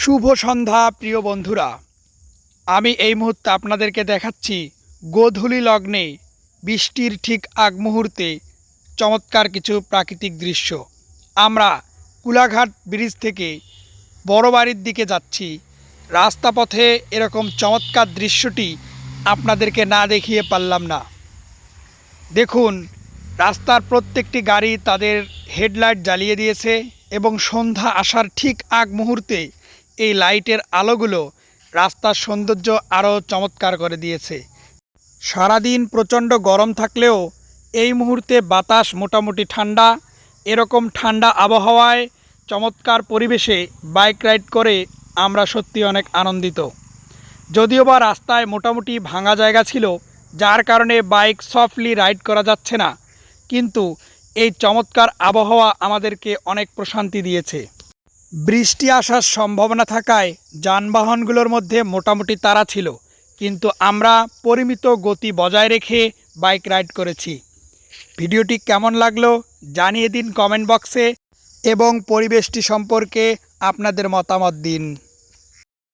শুভ সন্ধ্যা প্রিয় বন্ধুরা। আমি এই মুহূর্তে আপনাদেরকে দেখাচ্ছি গোধূলি লগ্নে বৃষ্টির ঠিক আগ মুহূর্তে চমৎকার কিছু প্রাকৃতিক দৃশ্য। আমরা কুলাঘাট ব্রিজ থেকে বড় বাড়ির দিকে যাচ্ছি। রাস্তাপথে এরকম চমৎকার দৃশ্যটি আপনাদেরকে না দেখিয়ে পারলাম না। দেখুন, রাস্তার প্রত্যেকটি গাড়ি তাদের হেডলাইট জ্বালিয়ে দিয়েছে এবং সন্ধ্যা আসার ঠিক আগ মুহূর্তে এই লাইটের আলোগুলো রাস্তার সৌন্দর্য আরও চমৎকার করে দিয়েছে। সারাদিন প্রচণ্ড গরম থাকলেও এই মুহূর্তে বাতাস মোটামুটি ঠান্ডা। এরকম ঠান্ডা আবহাওয়ায় চমৎকার পরিবেশে বাইক রাইড করে আমরা সত্যি অনেক আনন্দিত। যদিও বা রাস্তায় মোটামুটি ভাঙা জায়গা ছিল, যার কারণে বাইক সফটলি রাইড করা যাচ্ছে না, কিন্তু এই চমৎকার আবহাওয়া আমাদেরকে অনেক প্রশান্তি দিয়েছে। বৃষ্টি আসার সম্ভাবনা থাকায় যানবাহনগুলোর মধ্যে মোটামুটি তাড়া ছিল, কিন্তু আমরা পরিমিত গতি বজায় রেখে বাইক রাইড করেছি। ভিডিওটি কেমন লাগলো জানিয়ে দিন কমেন্ট বক্সে এবং পরিবেশটি সম্পর্কে আপনাদের মতামত দিন।